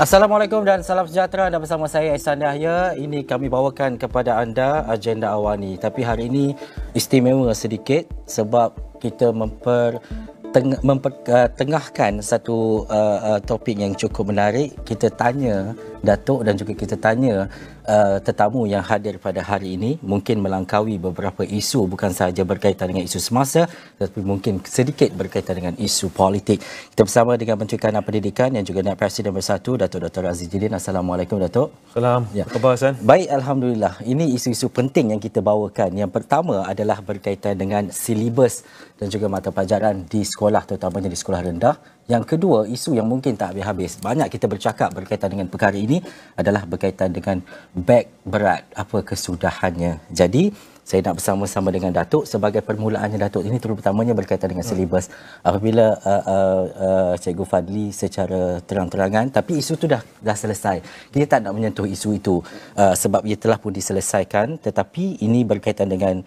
Assalamualaikum dan salam sejahtera. Dan bersama saya Ihsan Yahya. Ini kami bawakan kepada anda agenda awani. Tapi hari ini istimewa sedikit sebab kita mempertengahkan satu topik yang cukup menarik. Kita tanya Datuk dan juga kita tanya tetamu yang hadir pada hari ini, mungkin melangkaui beberapa isu, bukan sahaja berkaitan dengan isu semasa, tetapi mungkin sedikit berkaitan dengan isu politik. Kita bersama dengan Menteri Kanan Pendidikan yang juga Naib Presiden Bersatu, Datuk Dr. Aziz Jidin. Assalamualaikum, Datuk. Salam. Ya. Apa khabar, Hasan? Baik, Alhamdulillah. Ini isu-isu penting yang kita bawakan. Yang pertama adalah berkaitan dengan silibus dan juga mata pelajaran di sekolah, terutamanya di sekolah rendah. Yang kedua, isu yang mungkin tak habis-habis. Banyak kita bercakap berkaitan dengan perkara ini adalah berkaitan dengan beg berat. Apa kesudahannya? Jadi, saya nak bersama-sama dengan Datuk sebagai permulaannya, Datuk. Ini terutamanya berkaitan dengan silibus. Apabila Cikgu Fadli secara terang-terangan, tapi isu itu dah selesai. Kita tak nak menyentuh isu itu sebab ia telah pun diselesaikan. Tetapi ini berkaitan dengan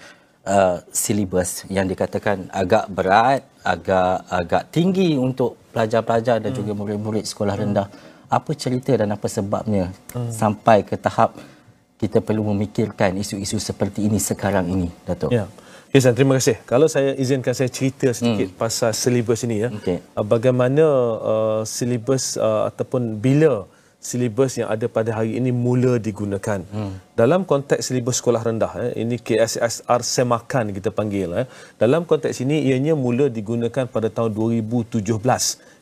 silibus yang dikatakan agak berat, agak tinggi untuk pelajar-pelajar dan juga murid-murid sekolah rendah. Apa cerita dan apa sebabnya sampai ke tahap kita perlu memikirkan isu-isu seperti ini sekarang ini, Datuk? Ya. Hasan, terima kasih. Kalau saya izinkan saya cerita sedikit pasal silibus ini, ya. Okay. Bagaimana silibus ataupun bila silibus yang ada pada hari ini mula digunakan. Dalam konteks silibus sekolah rendah, ini KSSR Semakan kita panggil. Dalam konteks ini ianya mula digunakan pada tahun 2017.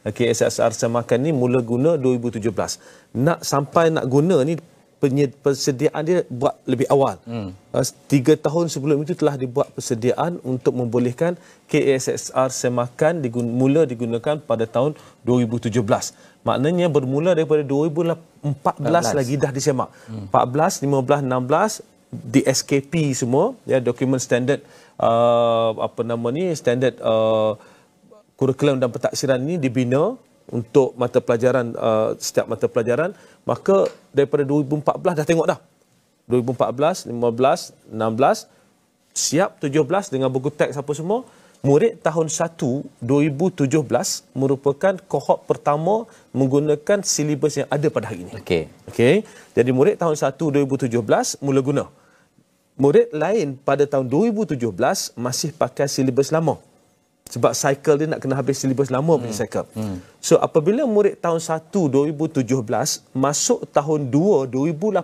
KSSR Semakan ni mula guna 2017. Sampai nak guna ni persediaan dia buat lebih awal. 3 tahun sebelum itu telah dibuat persediaan untuk membolehkan KSSR Semakan mula digunakan pada tahun 2017. Maknanya bermula daripada 2014 lagi dah disemak. 14, 15, 16 di SKP semua, ya, dokumen standard standard kurikulum dan pentaksiran ini dibina untuk mata pelajaran, setiap mata pelajaran. Maka daripada 2014 dah tengok dah. 2014, 15, 16, siap 17 dengan buku teks apa semua. Murid tahun 1 2017 merupakan kohort pertama menggunakan silibus yang ada pada hari ini. Okey. Jadi murid tahun 1 2017 mula guna. Murid lain pada tahun 2017 masih pakai silibus lama. Sebab cycle dia nak kena habis silibus lama punya cycle. So apabila murid tahun 1 2017 masuk tahun 2 2018,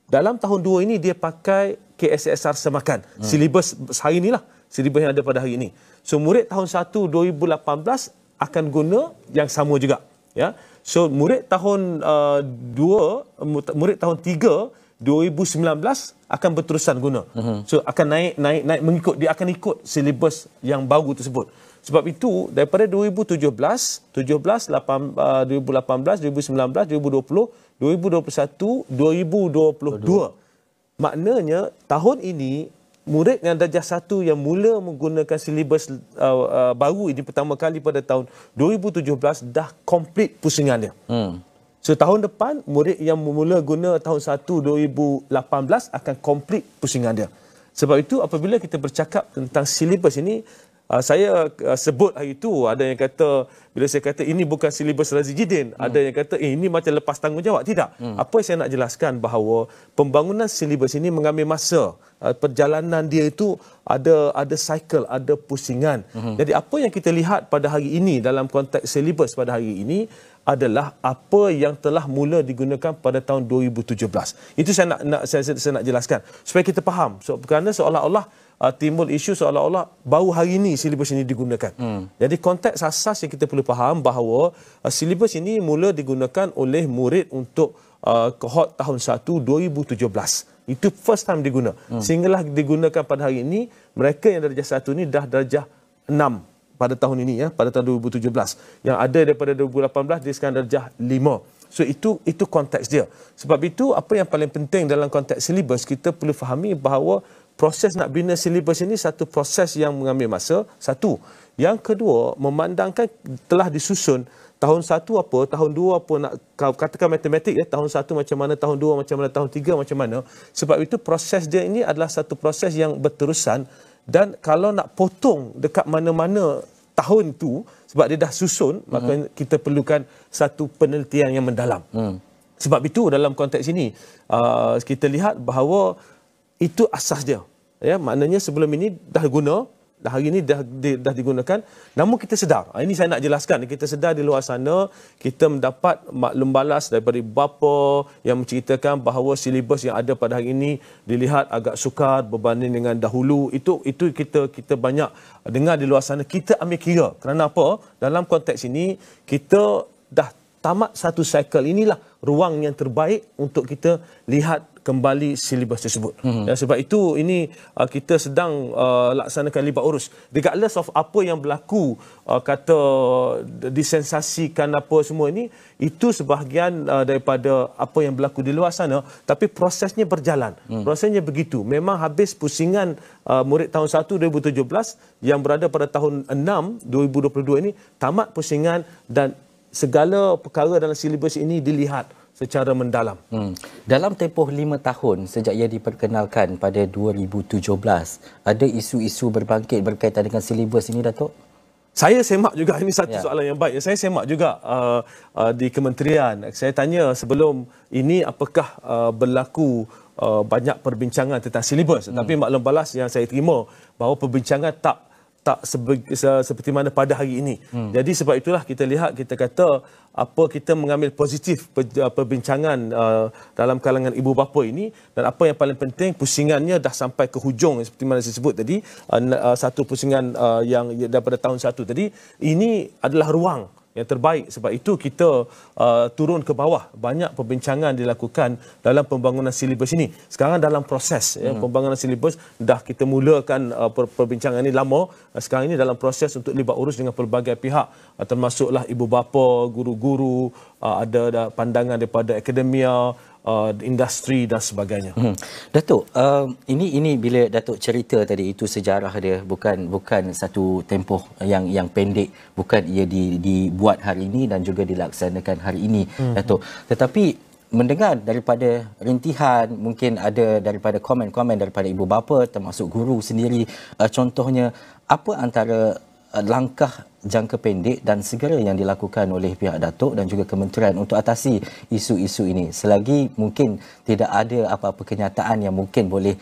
dalam tahun 2 ini dia pakai KSSR Semakan. Silibus hari inilah, silibus yang ada pada hari ini. So murid tahun 1 2018 akan guna yang sama juga, ya. So murid tahun 3 2019 akan berterusan guna. So akan naik mengikut, dia akan ikut silibus yang baru tersebut. Sebab itu daripada 2017, 2018, 2019, 2020, 2021, 2022. Maknanya tahun ini murid yang darjah 1 yang mula menggunakan silibus baru ini pertama kali pada tahun 2017 dah komplit pusingan dia. So tahun depan murid yang mula guna tahun 1 2018 akan komplit pusingan dia. Sebab itu apabila kita bercakap tentang silibus ini, saya sebut hari itu, ada yang kata, bila saya kata ini bukan silibus Razi Jidin, ada yang kata ini macam lepas tanggungjawab. Tidak. Apa yang saya nak jelaskan bahawa pembangunan silibus ini mengambil masa. Perjalanan dia itu ada cycle, ada pusingan. Jadi apa yang kita lihat pada hari ini dalam konteks silibus pada hari ini adalah apa yang telah mula digunakan pada tahun 2017. Itu saya nak jelaskan supaya kita faham. Kerana seolah-olah timbul isu seolah-olah baru hari ini silibus ini digunakan. Jadi konteks asas yang kita perlu faham bahawa silibus ini mula digunakan oleh murid untuk kohort tahun 1 2017. Itu first time diguna. Sehinggalah digunakan pada hari ini, mereka yang darjah 1 ini dah darjah 6 pada tahun ini, ya, pada tahun 2017. Yang ada daripada 2018 dia sekarang darjah 5. So itu konteks dia. Sebab itu apa yang paling penting dalam konteks silibus, kita perlu fahami bahawa proses nak bina silibus ini satu proses yang mengambil masa. Satu. Yang kedua, memandangkan telah disusun tahun 1 apa, tahun 2 apa, nak katakan matematik, ya, tahun 1 macam mana, tahun 2 macam mana, tahun 3 macam mana. Sebab itu proses dia ini adalah satu proses yang berterusan, dan kalau nak potong dekat mana-mana tahun tu, sebab dia dah susun, maka kita perlukan satu penelitian yang mendalam. Sebab itu dalam konteks ini kita lihat bahawa itu asas dia. Ya, maknanya sebelum ini dah guna, hari ini dah digunakan, namun kita sedar. Ini saya nak jelaskan, kita sedar di luar sana kita mendapat maklum balas daripada ibu bapa yang menceritakan bahawa silibus yang ada pada hari ini dilihat agak sukar berbanding dengan dahulu. Itu kita banyak dengar di luar sana. Kita ambil kira. Kerana apa? Dalam konteks ini kita dah tamat satu cycle. Inilah ruang yang terbaik untuk kita lihat kembali silibus tersebut. Dan sebab itu ini kita sedang laksanakan libat urus. Regardless of apa yang berlaku, kata disensasikan apa semua ini, itu sebahagian daripada apa yang berlaku di luar sana, tapi prosesnya berjalan. Prosesnya begitu. Memang habis pusingan murid tahun 1 2017 yang berada pada tahun 6 2022 ini, tamat pusingan dan segala perkara dalam silibus ini dilihat secara mendalam. Dalam tempoh 5 tahun sejak ia diperkenalkan pada 2017, ada isu-isu berbangkit berkaitan dengan silibus ini, Datuk? Saya semak juga, ini satu soalan yang baik. Saya semak juga di kementerian. Saya tanya sebelum ini apakah berlaku banyak perbincangan tentang silibus. Tapi maklum balas yang saya terima bahawa perbincangan tak seperti mana pada hari ini. Jadi sebab itulah kita lihat, kita kata apa kita mengambil positif perbincangan dalam kalangan ibu bapa ini, dan apa yang paling penting pusingannya dah sampai ke hujung seperti mana saya sebut tadi, satu pusingan yang daripada tahun 1 tadi. Ini adalah ruang yang terbaik. Sebab itu kita turun ke bawah. Banyak perbincangan dilakukan dalam pembangunan silibus ini. Sekarang dalam proses pembangunan silibus, dah kita mulakan perbincangan ini lama. Sekarang ini dalam proses untuk libat urus dengan pelbagai pihak, termasuklah ibu bapa, guru-guru, ada pandangan daripada akademia, industri dan sebagainya. Datuk, ini bila Datuk cerita tadi, itu sejarah dia, bukan satu tempoh yang pendek, bukan ia dibuat hari ini dan juga dilaksanakan hari ini, Datuk. Tetapi mendengar daripada rintihan, mungkin ada daripada komen-komen daripada ibu bapa termasuk guru sendiri, contohnya, apa antara langkah jangka pendek dan segera yang dilakukan oleh pihak Datuk dan juga kementerian untuk atasi isu-isu ini, selagi mungkin tidak ada apa-apa kenyataan yang mungkin boleh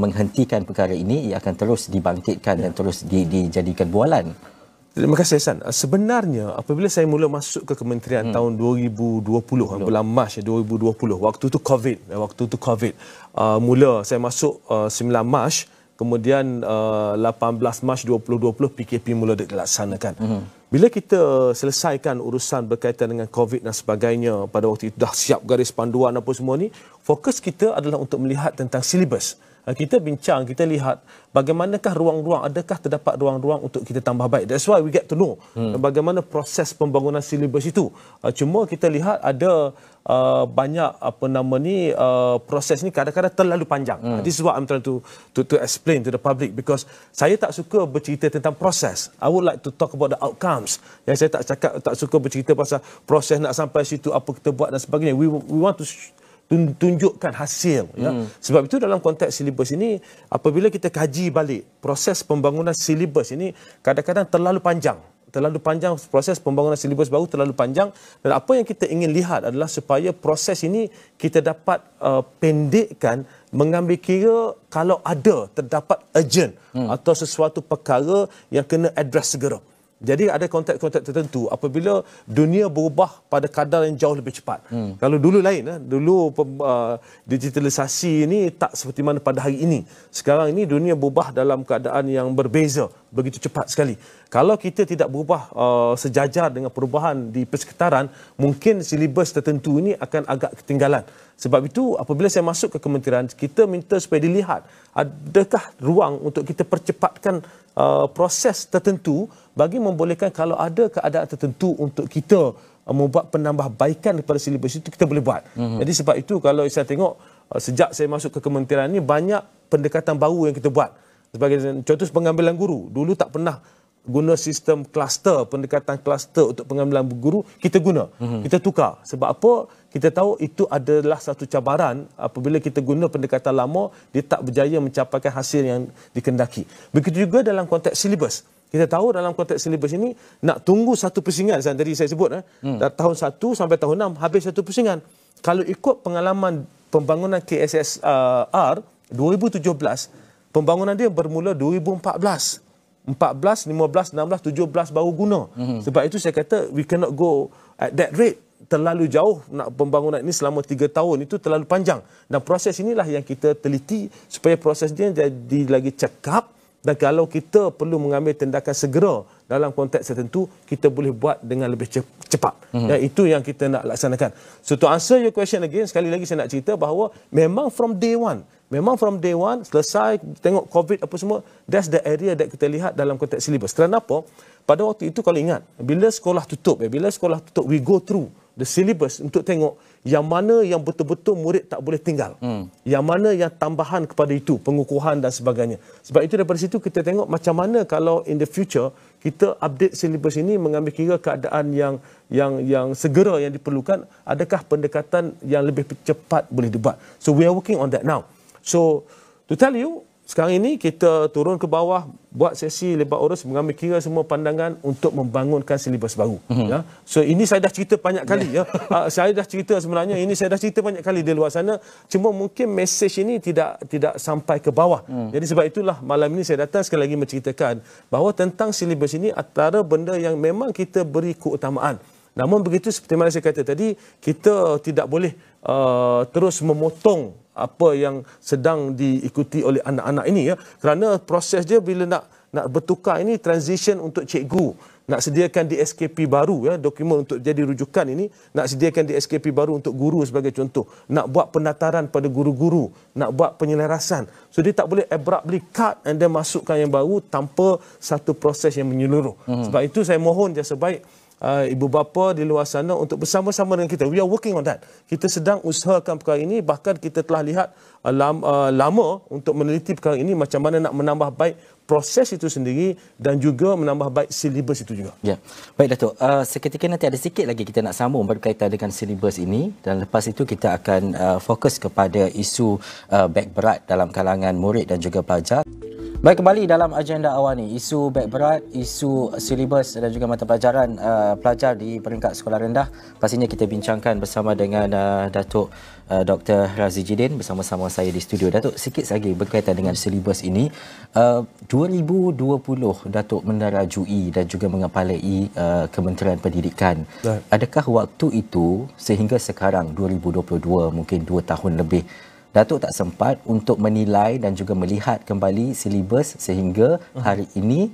menghentikan perkara ini, ia akan terus dibangkitkan dan terus dijadikan bualan? Terima kasih, Hasan. Sebenarnya apabila saya mula masuk ke kementerian tahun 2020, bulan Mac 2020, waktu tu COVID. Mula saya masuk 9 Mac. Kemudian 18 Mac 2020 PKP mula dilaksanakan. Bila kita selesaikan urusan berkaitan dengan COVID dan sebagainya, pada waktu itu dah siap garis panduan apa semua ni, fokus kita adalah untuk melihat tentang silibus. Kita bincang, kita lihat bagaimanakah ruang-ruang, adakah terdapat ruang-ruang untuk kita tambah baik. That's why we get to know bagaimana proses pembangunan silibus itu. Cuma kita lihat ada banyak proses ni kadang-kadang terlalu panjang. This is what I'm trying to explain to the public, because saya tak suka bercerita tentang proses. I would like to talk about the outcomes. Yang saya tak suka bercerita pasal proses nak sampai situ, apa kita buat dan sebagainya. We want to tunjukkan hasil. Sebab itu dalam konteks silibus ini, apabila kita kaji balik proses pembangunan silibus ini, kadang-kadang terlalu panjang, proses pembangunan silibus baru terlalu panjang, dan apa yang kita ingin lihat adalah supaya proses ini kita dapat pendekkan, mengambil kira kalau terdapat urgent atau sesuatu perkara yang kena address segera. Jadi ada konteks-konteks tertentu apabila dunia berubah pada kadar yang jauh lebih cepat. Kalau dulu lain, dulu digitalisasi ini tak seperti mana pada hari ini. Sekarang ini dunia berubah dalam keadaan yang berbeza, begitu cepat sekali. Kalau kita tidak berubah sejajar dengan perubahan di persekitaran, mungkin silibus tertentu ini akan agak ketinggalan. Sebab itu apabila saya masuk ke kementerian, kita minta supaya dilihat adakah ruang untuk kita percepatkan proses tertentu bagi membolehkan kalau ada keadaan tertentu untuk kita membuat penambahbaikan kepada silibus itu, kita boleh buat. Jadi sebab itu kalau saya tengok sejak saya masuk ke kementerian ini, banyak pendekatan baru yang kita buat. Sebagai contoh, pengambilan guru. Dulu tak pernah guna sistem kluster, pendekatan kluster untuk pengambilan guru, kita guna. Kita tukar. Sebab apa? Kita tahu itu adalah satu cabaran apabila kita guna pendekatan lama, dia tak berjaya mencapaikan hasil yang dikendaki. Begitu juga dalam konteks silibus. Kita tahu dalam konteks silibus ini nak tunggu satu pusingan tadi saya sebut dari tahun 1 sampai tahun 6 habis satu pusingan. Kalau ikut pengalaman pembangunan KSSR 2017, pembangunan dia bermula 2014. 14, 15, 16, 17 baru guna. Sebab itu saya kata we cannot go at that rate. Terlalu jauh nak pembangunan ini selama 3 tahun itu terlalu panjang. Dan proses inilah yang kita teliti supaya proses dia jadi lagi cekap. Dan kalau kita perlu mengambil tindakan segera dalam konteks tertentu, kita boleh buat dengan lebih cepat. Dan itu yang kita nak laksanakan. So to answer your question again, sekali lagi saya nak cerita bahawa memang from day one, selesai tengok COVID apa semua, that's the area that kita lihat dalam konteks silibus. Kerana apa? Pada waktu itu kalau ingat, bila sekolah tutup, we go through the syllabus untuk tengok yang mana yang betul-betul murid tak boleh tinggal. Yang mana yang tambahan kepada itu, pengukuhan dan sebagainya. Sebab itu daripada situ kita tengok macam mana kalau in the future kita update syllabus ini mengambil kira keadaan yang segera yang diperlukan, adakah pendekatan yang lebih cepat boleh dibuat. So we are working on that now. So to tell you, sekarang ini kita turun ke bawah, buat sesi lebar urus, mengambil kira semua pandangan untuk membangunkan silibus baru. Ya. So ini saya dah cerita banyak kali. Ya. Saya dah cerita sebenarnya, ini saya dah cerita banyak kali di luar sana. Cuma mungkin mesej ini tidak sampai ke bawah. Jadi sebab itulah malam ini saya datang sekali lagi menceritakan bahawa tentang silibus ini antara benda yang memang kita beri keutamaan. Namun begitu seperti mana saya kata tadi, kita tidak boleh terus memotong apa yang sedang diikuti oleh anak-anak ini, ya, kerana proses dia bila nak bertukar ini transition untuk cikgu, nak sediakan DSKP baru, ya, dokumen untuk jadi rujukan ini, nak sediakan DSKP baru untuk guru sebagai contoh, nak buat penataran pada guru-guru, nak buat penyelarasan. So dia tak boleh abruptly cut and then masukkan yang baru tanpa satu proses yang menyeluruh. Sebab itu saya mohon jasa baik ibu bapa di luar sana untuk bersama-sama dengan kita. We are working on that. Kita sedang usahakan perkara ini, bahkan kita telah lihat lama untuk meneliti perkara ini, macam mana nak menambah baik proses itu sendiri dan juga menambah baik silibus itu juga. Ya. Baik Datuk, seketika nanti ada sikit lagi kita nak sambung berkaitan dengan silibus ini, dan lepas itu kita akan fokus kepada isu beg berat dalam kalangan murid dan juga pelajar. Baik, kembali dalam agenda awal ni, isu beg berat, isu silibus dan juga mata pelajaran pelajar di peringkat sekolah rendah. Pastinya kita bincangkan bersama dengan Datuk Dr. Razi Jidin bersama-sama saya di studio. Datuk, sikit lagi berkaitan dengan silibus ini. 2020 Datuk mendarajui dan juga mengepalai Kementerian Pendidikan. Adakah waktu itu sehingga sekarang 2022, mungkin 2 tahun lebih, Datuk tak sempat untuk menilai dan juga melihat kembali silibus sehingga hari ini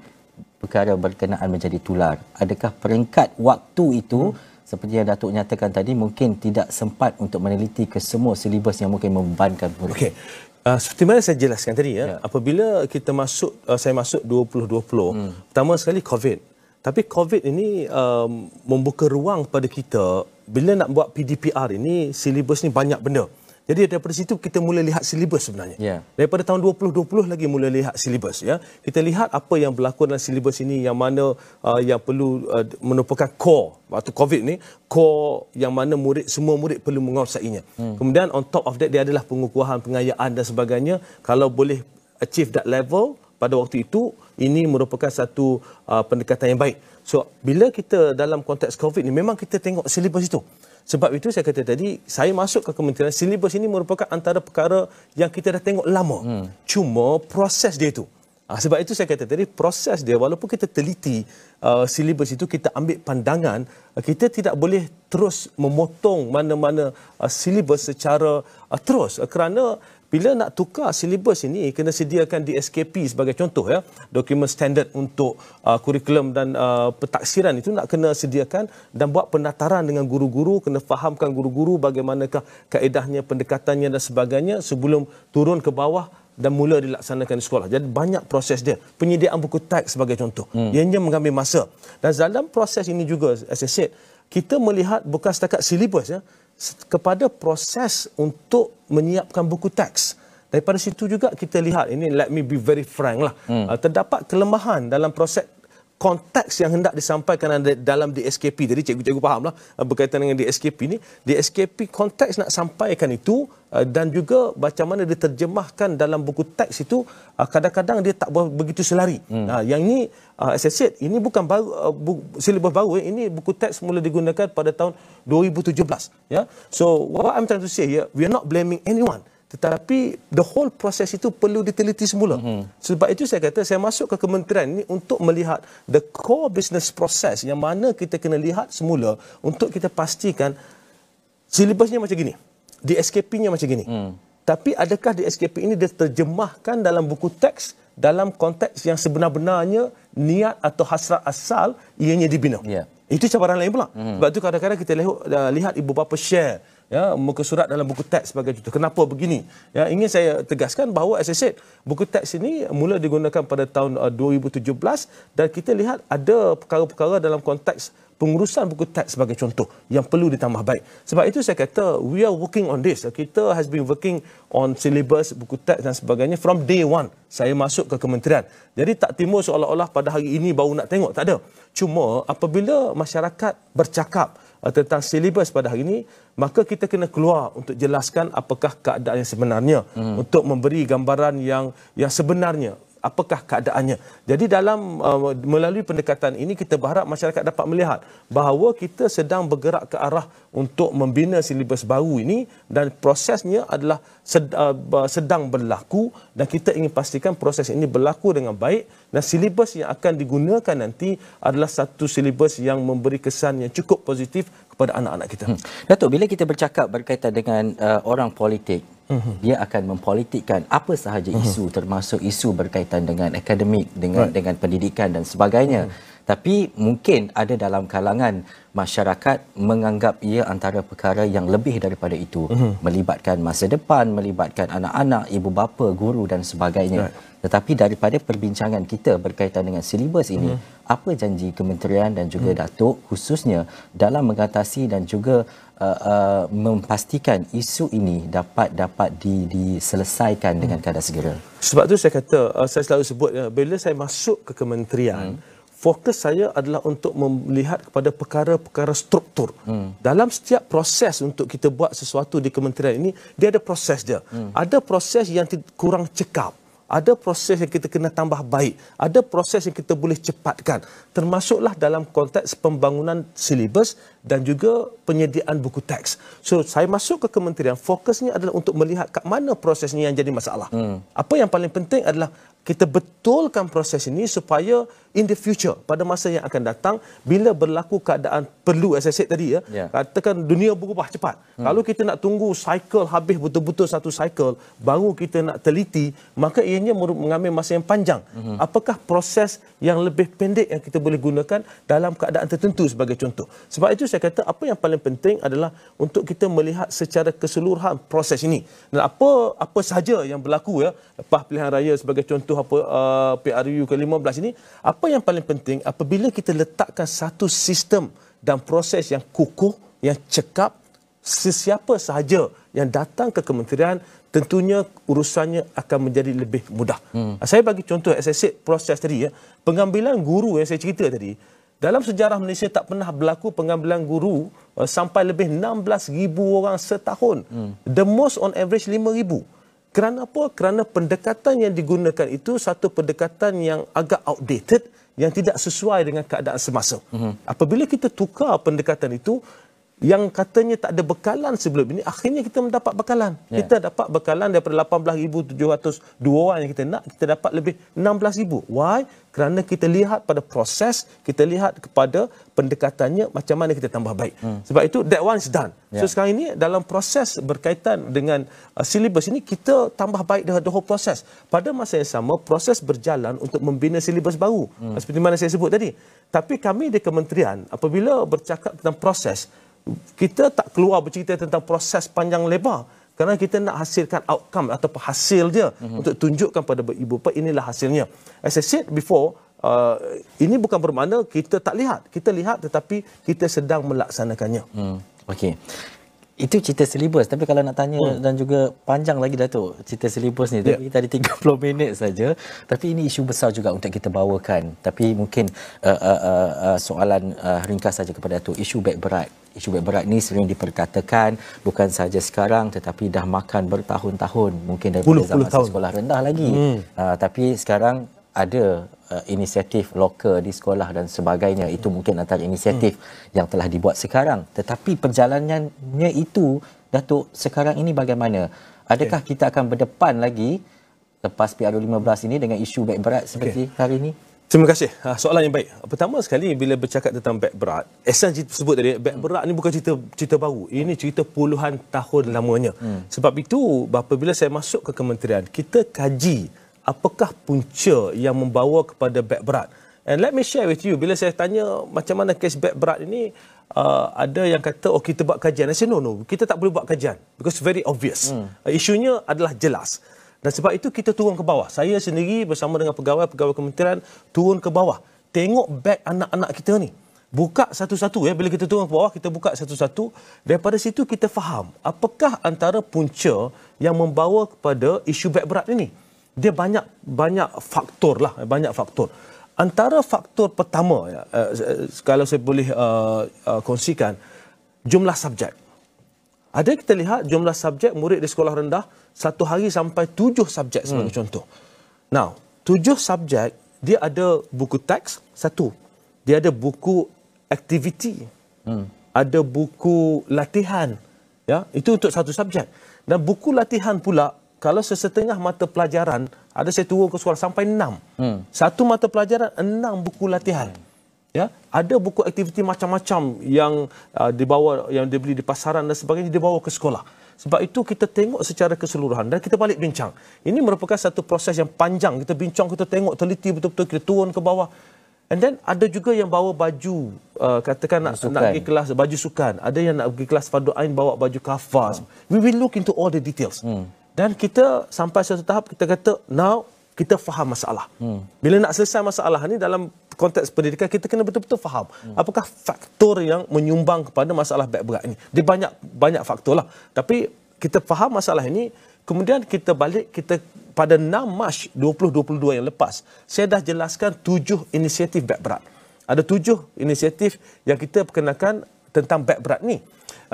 perkara berkenaan menjadi tular? Adakah peringkat waktu itu seperti yang Datuk nyatakan tadi mungkin tidak sempat untuk meneliti ke semua silibus yang mungkin membebankan murid? Okey. Seperti mana saya jelaskan tadi, ya, apabila kita saya masuk 2020, pertama sekali COVID. Tapi COVID ini membuka ruang pada kita bila nak buat PDPR ini, silibus ni banyak benda. Jadi daripada situ kita mula lihat silibus sebenarnya. Daripada tahun 2020 lagi mula lihat silibus, ya. Kita lihat apa yang berlaku dalam silibus ini, yang mana yang perlu merupakan core waktu COVID ni, core yang mana semua murid perlu menguasainya. Kemudian on top of that dia adalah pengukuhan, pengayaan dan sebagainya. Kalau boleh achieve that level pada waktu itu, ini merupakan satu pendekatan yang baik. So bila kita dalam konteks COVID ni memang kita tengok silibus itu. Sebab itu saya kata tadi, saya masuk ke kementerian, silibus ini merupakan antara perkara yang kita dah tengok lama. Cuma proses dia itu. Sebab itu saya kata tadi, proses dia, walaupun kita teliti silibus itu, kita ambil pandangan, kita tidak boleh terus memotong mana-mana silibus secara terus. Kerana bila nak tukar silibus ini, kena sediakan DSKP sebagai contoh, ya, dokumen standard untuk kurikulum dan pentaksiran itu nak kena sediakan, dan buat penataran dengan guru-guru, kena fahamkan guru-guru bagaimanakah kaedahnya, pendekatannya dan sebagainya sebelum turun ke bawah dan mula dilaksanakan di sekolah. Jadi banyak proses dia. Penyediaan buku teks sebagai contoh. Ianya mengambil masa. Dan dalam proses ini juga, as I said, kita melihat bukan setakat silibus, ya, kepada proses untuk menyiapkan buku teks. Daripada situ juga kita lihat, ini let me be very frank lah, terdapat kelemahan dalam proses konteks yang hendak disampaikan dalam DSKP. Jadi cikgu-cikgu fahamlah berkaitan dengan DSKP ni. DSKP konteks nak sampaikan itu dan juga macam mana diterjemahkan dalam buku teks itu kadang-kadang dia tak begitu selari. Yang ini as I said, ini bukan baru, silibus baru. Ini buku teks mula digunakan pada tahun 2017. Ya. So what I'm trying to say here, we are not blaming anyone. Tetapi the whole proses itu perlu diteliti semula. Sebab itu saya kata saya masuk ke kementerian ini untuk melihat the core business process yang mana kita kena lihat semula untuk kita pastikan silibusnya macam gini, DSKP-nya macam gini. Tapi adakah DSKP ini diterjemahkan dalam buku teks dalam konteks yang sebenar-benarnya niat atau hasrat asal ianya dibina. Itu cabaran lain pula. Sebab itu kadang-kadang kita lihat ibu bapa share muka surat dalam buku teks sebagai contoh. Kenapa begini? Ingin saya tegaskan bahawa as I said, buku teks ini mula digunakan pada tahun 2017 dan kita lihat ada perkara-perkara dalam konteks pengurusan buku teks sebagai contoh yang perlu ditambah baik. Sebab itu saya kata we are working on this. Kita has been working on syllabus buku teks dan sebagainya from day one saya masuk ke kementerian. Jadi tak timbul seolah-olah pada hari ini baru nak tengok, tak ada. Cuma apabila masyarakat bercakap tentang silibus pada hari ini, maka kita kena keluar untuk jelaskan apakah keadaan yang sebenarnya, untuk memberi gambaran yang sebenarnya, apakah keadaannya. Jadi dalam melalui pendekatan ini kita berharap masyarakat dapat melihat bahawa kita sedang bergerak ke arah untuk membina silibus baru ini dan prosesnya adalah sedang berlaku dan kita ingin pastikan proses ini berlaku dengan baik dan silibus yang akan digunakan nanti adalah satu silibus yang memberi kesan yang cukup positif kepada anak-anak kita. Datuk, bila kita bercakap berkaitan dengan orang politik, dia akan mempolitikkan apa sahaja isu, termasuk isu berkaitan dengan akademik, dengan pendidikan dan sebagainya. Tapi mungkin ada dalam kalangan masyarakat menganggap ia antara perkara yang lebih daripada itu, melibatkan masa depan, melibatkan anak-anak, ibu bapa, guru dan sebagainya. Tetapi daripada perbincangan kita berkaitan dengan silibus ini, apa janji kementerian dan juga Datuk khususnya dalam mengatasi dan juga memastikan isu ini dapat diselesaikan dengan kadar segera? Sebab tu saya kata, saya selalu sebut bila saya masuk ke kementerian, fokus saya adalah untuk melihat kepada perkara-perkara struktur. Dalam setiap proses untuk kita buat sesuatu di kementerian ini, dia ada proses dia. Ada proses yang kurang cekap. Ada proses yang kita kena tambah baik. Ada proses yang kita boleh cepatkan. Termasuklah dalam konteks pembangunan silibus dan juga penyediaan buku teks. So, saya masuk ke kementerian, fokusnya adalah untuk melihat kat mana prosesnya yang jadi masalah. Apa yang paling penting adalah kita betulkan proses ini supaya in the future, pada masa yang akan datang, bila berlaku keadaan perlu, as I said tadi, katakan dunia berubah cepat. Kalau kita nak tunggu cycle habis betul-betul satu cycle, baru kita nak teliti, maka ianya mengambil masa yang panjang. Apakah proses yang lebih pendek yang kita boleh gunakan dalam keadaan tertentu sebagai contoh. Sebab itu saya kata apa yang paling penting adalah untuk kita melihat secara keseluruhan proses ini. Dan apa sahaja yang berlaku lepas pilihan raya sebagai contoh PRU ke-15 ini, apa yang paling penting apabila kita letakkan satu sistem dan proses yang kukuh, yang cekap, sesiapa sahaja yang datang ke kementerian tentunya urusannya akan menjadi lebih mudah. Saya bagi contoh, as I said, proses tadi, pengambilan guru yang saya cerita tadi, dalam sejarah Malaysia tak pernah berlaku pengambilan guru sampai lebih 16,000 orang setahun. The most on average 5,000. Kerana apa? Kerana pendekatan yang digunakan itu satu pendekatan yang agak outdated, yang tidak sesuai dengan keadaan semasa. Apabila kita tukar pendekatan itu, yang katanya tak ada bekalan sebelum ini, akhirnya kita mendapat bekalan. Kita dapat bekalan daripada 18,702 orang yang kita nak, kita dapat lebih 16,000. Why? Kerana kita lihat pada proses, kita lihat kepada pendekatannya, macam mana kita tambah baik. Sebab itu, that one is done. So sekarang ini, dalam proses berkaitan dengan silibus ini, kita tambah baik the whole proses. Pada masa yang sama, proses berjalan untuk membina silibus baru. Seperti mana saya sebut tadi. Tapi kami di kementerian, apabila bercakap tentang proses, kita tak keluar bercerita tentang proses panjang lebar kerana kita nak hasilkan outcome atau hasil dia untuk tunjukkan pada ibu bapa inilah hasilnya. As I said before, ini bukan bermakna kita tak lihat. Kita lihat tetapi kita sedang melaksanakannya. Okey. Itu cerita silibus, tapi kalau nak tanya dan juga panjang lagi Datuk cerita silibus ni, tapi kita ada 30 minit saja, tapi ini isu besar juga untuk kita bawakan. Tapi mungkin soalan ringkas saja kepada Datuk, isu beg berat. Isu beg berat ni sering diperkatakan bukan saja sekarang tetapi dah makan bertahun-tahun, mungkin daripada zaman sekolah rendah lagi. Tapi sekarang ada inisiatif loka di sekolah dan sebagainya. Itu mungkin antara inisiatif yang telah dibuat sekarang. Tetapi perjalanannya itu, Datuk, sekarang ini bagaimana? Adakah kita akan berdepan lagi lepas PRU15 ini dengan isu beg berat seperti hari ini? Terima kasih. Soalan yang baik. Pertama sekali, bila bercakap tentang beg berat, Ehsan sebut tadi, beg berat ni bukan cerita baru. Ini cerita puluhan tahun lamanya. Sebab itu, apabila saya masuk ke kementerian, kita kaji apakah punca yang membawa kepada beg berat. And let me share with you, bila saya tanya macam mana kes beg berat ini, ada yang kata, oh kita buat kajian. Saya no, kita tak boleh buat kajian. Because very obvious. Isunya adalah jelas. Dan sebab itu kita turun ke bawah. Saya sendiri bersama dengan pegawai-pegawai kementerian turun ke bawah. Tengok beg anak-anak kita ni. Buka satu-satu ya. Bila kita turun ke bawah, kita buka satu-satu. Daripada situ kita faham apakah antara punca yang membawa kepada isu beg berat ini. Dia banyak faktor lah, banyak faktor. Antara faktor pertama, kalau saya boleh kongsikan, jumlah subjek. Ada kita lihat jumlah subjek murid di sekolah rendah, satu hari sampai 7 subjek sebagai contoh. Now, 7 subjek, dia ada buku teks, satu. Dia ada buku aktiviti. Ada buku latihan. Ya, itu untuk satu subjek. Dan buku latihan pula, kalau sesetengah mata pelajaran, ada saya turun ke sekolah sampai 6. Satu mata pelajaran, 6 buku latihan. Ya, ada buku aktiviti macam-macam yang dibawa, yang dibeli di pasaran dan sebagainya, dibawa ke sekolah. Sebab itu kita tengok secara keseluruhan dan kita balik bincang. Ini merupakan satu proses yang panjang. Kita bincang, kita tengok teliti betul-betul, kita turun ke bawah. And then ada juga yang bawa baju, katakan nak pergi kelas baju sukan. Ada yang nak pergi kelas Fardu Ain bawa baju kafas. We will look into all the details. Dan kita sampai satu tahap kita kata, now kita faham masalah. Bila nak selesai masalah ni dalam konteks pendidikan, kita kena betul-betul faham apakah faktor yang menyumbang kepada masalah beg berat ini. Dia banyak faktor lah. Tapi kita faham masalah ini, kemudian kita balik, kita pada 6 Mac 2022 yang lepas, saya dah jelaskan 7 inisiatif beg berat. Ada 7 inisiatif yang kita perkenalkan tentang beg berat ni.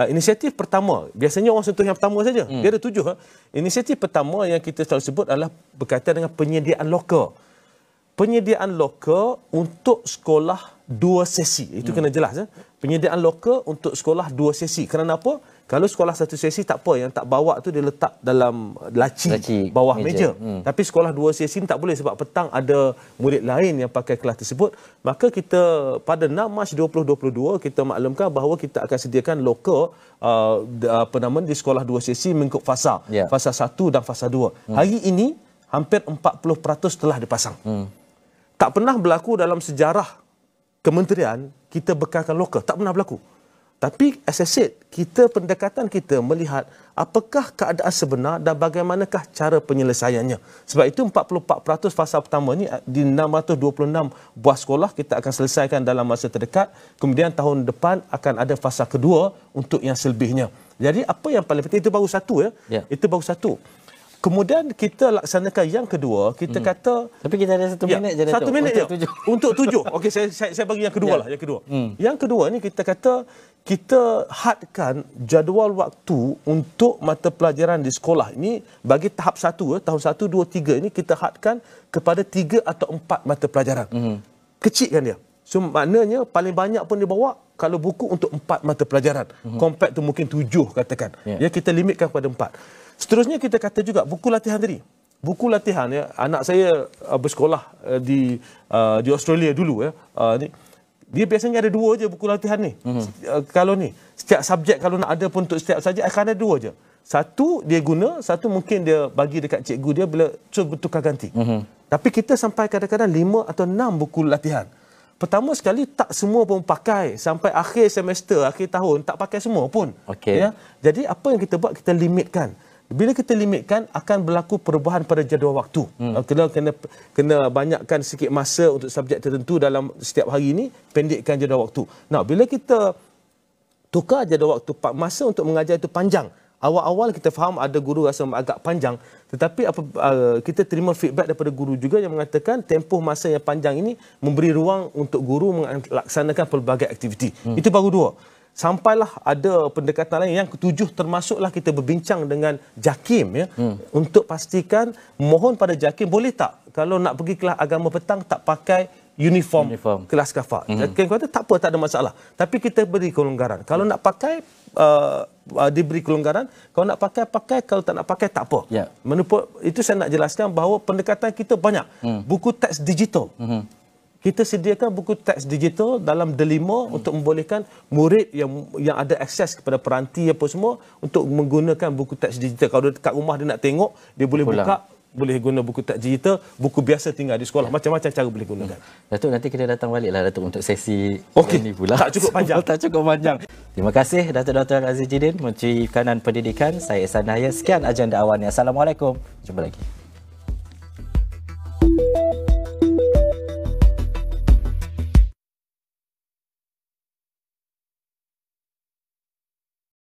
Inisiatif pertama, biasanya orang sentuh yang pertama saja. Dia ada 7. Inisiatif pertama yang kita selalu sebut adalah berkaitan dengan penyediaan loka. Penyediaan loka untuk sekolah 2 sesi. Itu kena jelas. Penyediaan loka untuk sekolah 2 sesi. Kerana apa? Kalau sekolah 1 sesi tak apa. Yang tak bawa tu dia letak dalam laci bawah meja. Tapi sekolah 2 sesi tak boleh sebab petang ada murid lain yang pakai kelas tersebut. Maka kita pada 6 Mac 2022 kita maklumkan bahawa kita akan sediakan loka di sekolah 2 sesi mengikut fasa. Fasa 1 dan fasa 2. Hari ini hampir 40% telah dipasang. Tak pernah berlaku dalam sejarah kementerian kita bekalkan loka. Tak pernah berlaku. Tapi as I said, pendekatan kita melihat apakah keadaan sebenar dan bagaimanakah cara penyelesaiannya. Sebab itu 44% fasa pertama ni di 626 buah sekolah kita akan selesaikan dalam masa terdekat. Kemudian tahun depan akan ada fasa kedua untuk yang selebihnya. Jadi apa yang paling penting, itu baru satu ya. Itu baru satu. Kemudian kita laksanakan yang kedua, kita kata... Tapi kita ada 1 minit je. 1 minit je. Untuk 7. Okey, saya bagi yang kedua lah. Yang kedua. Yang kedua ni kita kata, kita hadkan jadual waktu untuk mata pelajaran di sekolah ini bagi tahap 1, tahun 1, 2, 3 ini kita hadkan kepada 3 atau 4 mata pelajaran. Kecilkan dia. So maknanya paling banyak pun dia bawa kalau buku untuk 4 mata pelajaran. Compact tu mungkin 7 katakan. Ya, kita limitkan kepada 4. Seterusnya kita kata juga buku latihan tadi. Buku latihan ya, anak saya bersekolah di Australia dulu ya. Dia biasanya ada 2 je buku latihan ni. Kalau ni setiap subjek kalau nak ada pun untuk setiap subjek akan ada 2 je. Satu dia guna, satu mungkin dia bagi dekat cikgu dia bila bertukar ganti. Tapi kita sampai kadang-kadang 5 atau 6 buku latihan. Pertama sekali tak semua pun pakai. Sampai akhir semester, akhir tahun tak pakai semua pun. Ya. Jadi apa yang kita buat, kita limitkan. Bila kita limitkan, akan berlaku perubahan pada jadual waktu. Kena banyakkan sikit masa untuk subjek tertentu dalam setiap hari ini, pendekkan jadual waktu. Nah, bila kita tukar jadual waktu, masa untuk mengajar itu panjang. Awal-awal kita faham ada guru rasa agak panjang, tetapi kita terima feedback daripada guru juga yang mengatakan tempoh masa yang panjang ini memberi ruang untuk guru melaksanakan pelbagai aktiviti. Itu baru 2. Sampailah ada pendekatan lain yang ketujuh, termasuklah kita berbincang dengan JAKIM untuk pastikan mohon pada JAKIM boleh tak kalau nak pergi kelas agama petang tak pakai uniform. Kelas kafah. JAKIM kata tak apa, tak ada masalah. Tapi kita beri kelonggaran. Kalau nak pakai diberi kelonggaran, kalau nak pakai, kalau tak nak pakai tak apa. Menurut itu saya nak jelaskan bahawa pendekatan kita banyak. Buku teks digital. Kita sediakan buku teks digital dalam delima untuk membolehkan murid yang ada akses kepada peranti apa semua untuk menggunakan buku teks digital. Kalau dekat rumah dia nak tengok, dia boleh buka, boleh guna buku teks digital, buku biasa tinggal di sekolah. Macam-macam cara boleh gunakan. Datuk, nanti kita datang baliklah Datuk untuk sesi ini pula. Tak cukup panjang. Tak cukup panjang. Terima kasih Datuk Dr. Aziz Jidin, Menteri Kanan Pendidikan. Saya Ihsan Nahaya. Sekian agenda awalnya. Assalamualaikum. Jumpa lagi.